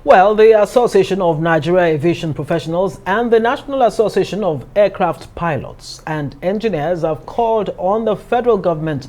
Well, the Association of Nigeria Aviation Professionals and the National Association of Aircraft Pilots and Engineers have called on the federal government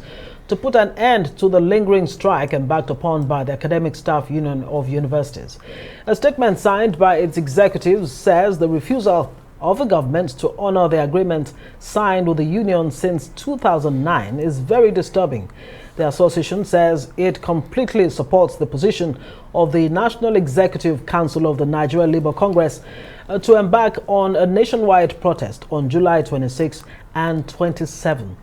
to put an end to the lingering strike embarked upon by the Academic Staff Union of Universities. A statement signed by its executives says the refusal of the government to honor the agreement signed with the union since 2009 is very disturbing. The association says it completely supports the position of the National Executive Council of the Nigeria Labour Congress to embark on a nationwide protest on July 26 and 27,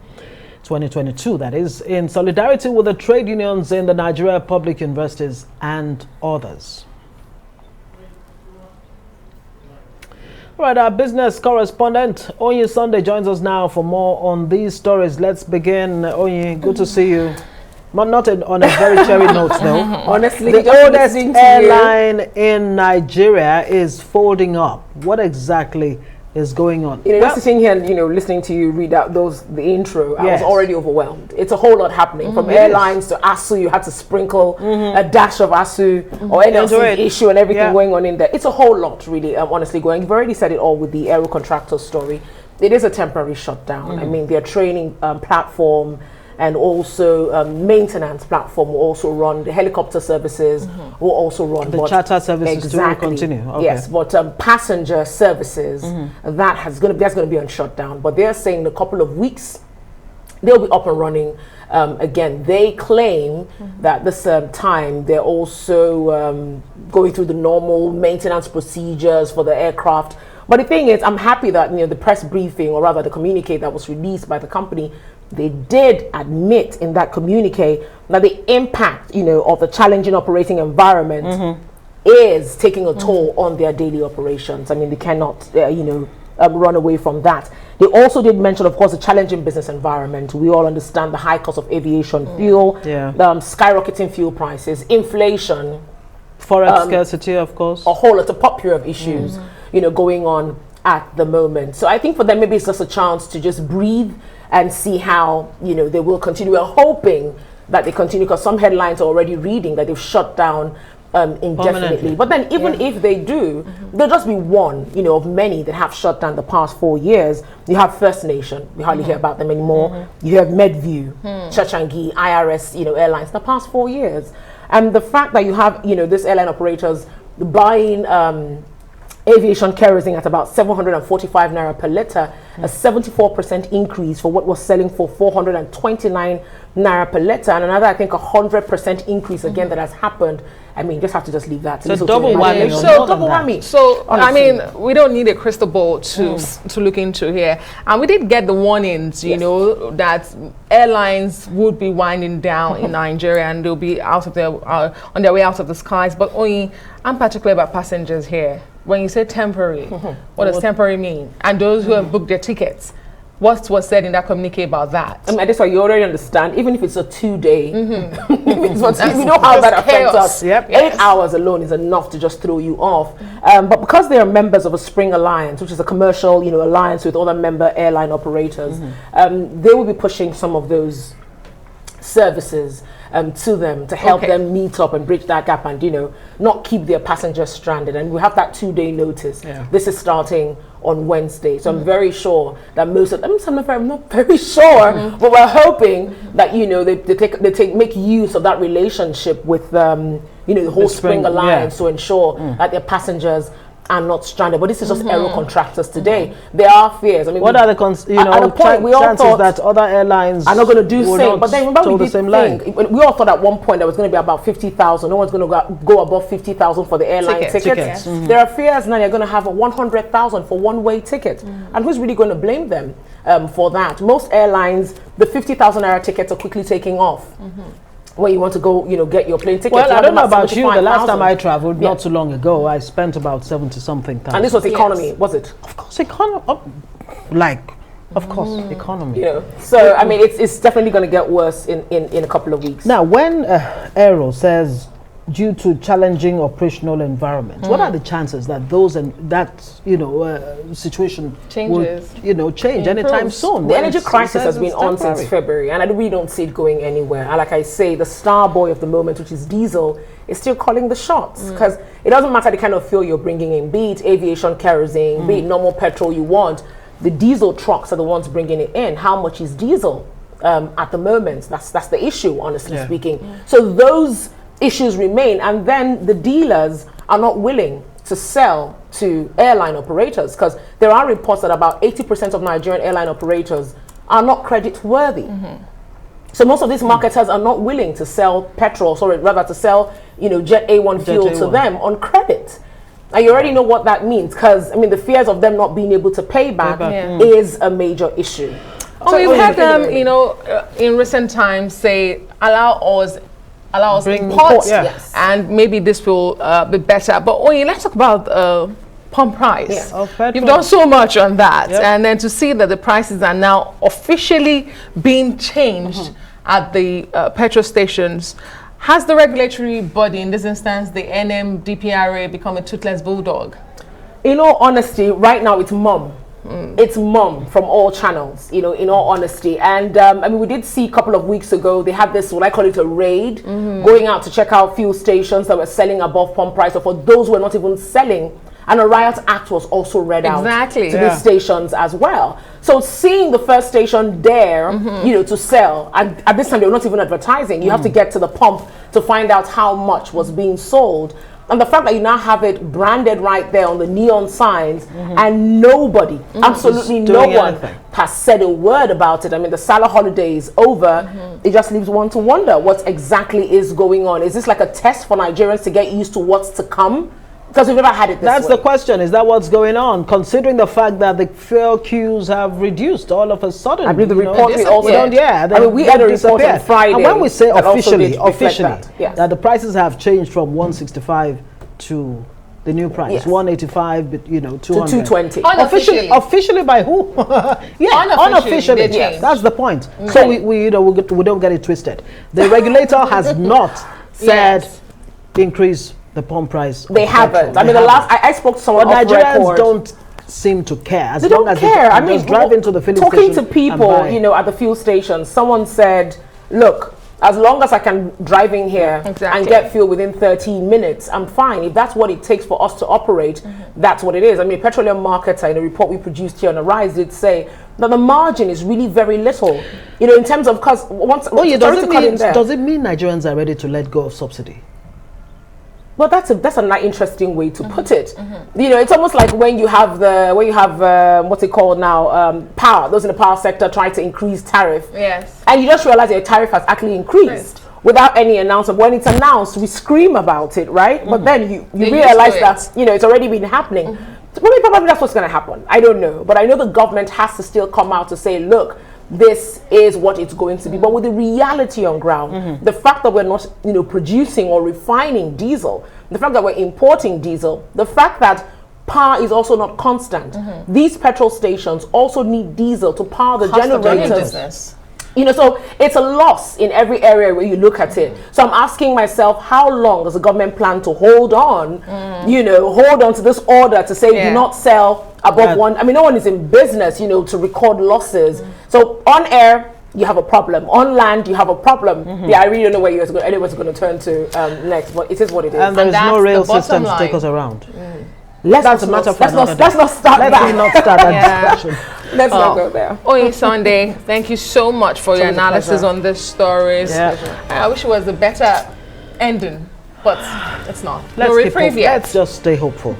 2022, that is, in solidarity with the trade unions in the Nigeria public universities and others. All right, our business correspondent, Onyi Sunday, joins us now for more on these stories. Let's begin. Onyi, good to see you. But not on a very cherry note, though. Honestly, the oldest airline in Nigeria is folding up. What exactly is going on? Just sitting here and, listening to you read out the intro, I was already overwhelmed. It's a whole lot happening. From airlines to ASU, you had to sprinkle a dash of ASU or NLC issue and everything going on in there. It's a whole lot, really, honestly, going. You've already said it all with the Aero Contractors story. It is a temporary shutdown. I mean, their training platform and also maintenance platform will also run. The helicopter services will also run. The charter services will continue. Okay. Yes, but passenger services, that's going to be on shutdown. But they're saying in a couple of weeks, they'll be up and running again. They claim that this time they're also going through the normal maintenance procedures for the aircraft. But the thing is, I'm happy that the press briefing, or rather the communique that was released by the company, they did admit in that communique that the impact, of the challenging operating environment is taking a toll on their daily operations. I mean, they cannot, run away from that. They also did mention, of course, the challenging business environment. We all understand the high cost of aviation fuel, skyrocketing fuel prices, inflation, forex scarcity, of course, a whole lot of popular issues, going on at the moment. So I think for them, maybe it's just a chance to just breathe and see how, they will continue. We're hoping that they continue, because some headlines are already reading that they've shut down indefinitely. But then even if they do, there'll just be one, of many that have shut down the past 4 years. You have First Nation, we hardly hear about them anymore. You have Medview, Chachangi, IRS, airlines, the past 4 years. And the fact that you have, this airline operators buying aviation kerosene at about 745 naira per litre, a 74% increase for what was selling for 429 naira per litre, and another, I think, 100% increase again that has happened. I mean, just have to leave that. So double whammy. Double whammy. So honestly, I mean, we don't need a crystal ball to look into here, and we did get the warnings, that airlines would be winding down in Nigeria, and they'll be out of their on their way out of the skies. But only, I'm particular about passengers here. When you say temporary, what does temporary mean? And those who have booked their tickets, what was said in that communique about that? I mean, that's why you already understand, even if it's a 2-day, we know how that affects us. 8 hours alone is enough to just throw you off. But because they are members of a Spring Alliance, which is a commercial, alliance with other member airline operators, they will be pushing some of those services to them to help them meet up and bridge that gap and, not keep their passengers stranded. And we have that 2-day notice. This is starting on Wednesday. So I'm very sure that most of them, I'm not very sure, but we're hoping that, they make use of that relationship with, the whole Spring Alliance to ensure that their passengers are not stranded. But this is just Aero Contractors today. There are fears. I mean, what are the we all thought that other airlines are not going to do the same? But then remember, we all thought at one point there was going to be about 50,000. No one's going to go above 50,000 for the airline tickets. There are fears now. You're going to have a 100,000 for one-way ticket, and who's really going to blame them for that? Most airlines, the 50,000 naira tickets are quickly taking off. When you want to go, get your plane ticket. Well, I don't know about you. The last time I traveled, not too long ago, I spent about 70-something thousand. And this was economy, was it? Of course, economy. Of course, economy. So I mean, it's definitely going to get worse in a couple of weeks. Now, when Aero says due to challenging operational environment. What are the chances that situation Changes. would, change anytime soon? The energy crisis has been on since February, and we don't see it going anywhere. And like I say, the star boy of the moment, which is diesel, is still calling the shots, because it doesn't matter the kind of fuel you're bringing in, be it aviation kerosene, be it normal petrol you want. The diesel trucks are the ones bringing it in. How much is diesel at the moment? That's the issue, honestly speaking. So those issues remain, and then the dealers are not willing to sell to airline operators, because there are reports that about 80% of Nigerian airline operators are not credit worthy. So most of these marketers are not willing to sell petrol, rather to sell Jet A1 fuel to them on credit. And you already know what that means, because the fears of them not being able to pay back is a major issue. So we've had them, in recent times say, allow us import, and maybe this will be better. But let's talk about pump price. You've done so much on that, and then to see that the prices are now officially being changed at the petrol stations. Has the regulatory body, in this instance, the NMDPRA, become a toothless bulldog? In all honesty, right now it's mum. It's mum from all channels, in all honesty. And we did see a couple of weeks ago, they had this, what I call it, a raid, going out to check out fuel stations that were selling above pump price, or for those who were not even selling. And a riot act was also read out to these stations as well. So seeing the first station there, to sell, and at this time they were not even advertising. You have to get to the pump to find out how much was being sold. And the fact that you now have it branded right there on the neon signs, and nobody, absolutely no one, has said a word about it. The Salah holiday is over. It just leaves one to wonder what exactly is going on. Is this like a test for Nigerians to get used to what's to come? Because we've never had it this way. That's the question. Is that what's going on? Considering the fact that the fuel queues have reduced all of a sudden. I believe the report we also we had a report on Friday. And when we say officially that the prices have changed from 165 to the new price, 185, 200 to 220. Officially by who? Unofficially. That's the point. So we don't get it twisted. The regulator has not said increase the pump price. They haven't. I spoke to someone off record. Nigerians don't seem to care. They don't care. Just drive into the filling talking station to people, at the fuel station, someone said, look, as long as I can drive in here and get fuel within 13 minutes, I'm fine. If that's what it takes for us to operate, that's what it is. Petroleum marketer, in a report we produced here on Arise, did say that the margin is really very little. In terms of, because does it mean Nigerians are ready to let go of subsidy? Well, that's an interesting way to put it. It's almost like when you have what's it called now, power. Those in the power sector trying to increase tariff. Yes. And you just realize your tariff has actually increased without any announcement. When it's announced, we scream about it, right? But then you realize that it's already been happening. So probably that's what's going to happen. I don't know, but I know the government has to still come out to say, look, this is what it's going to be. But with the reality on ground, the fact that we're not, producing or refining diesel, the fact that we're importing diesel, the fact that power is also not constant. These petrol stations also need diesel to power the generators. So it's a loss in every area where you look at it. So I'm asking myself, how long does the government plan to hold on, hold on to this order to say do not sell above one? No one is in business, to record losses. So on air, you have a problem. On land, you have a problem. I really don't know where anyone's going to turn to next, but it is what it is. And there's no real system to take us around. Let's not start that discussion. Let's not go there. Onyi Sunday, thank you so much for your analysis on this stories. I wish it was a better ending, but it's not. Let's just stay hopeful.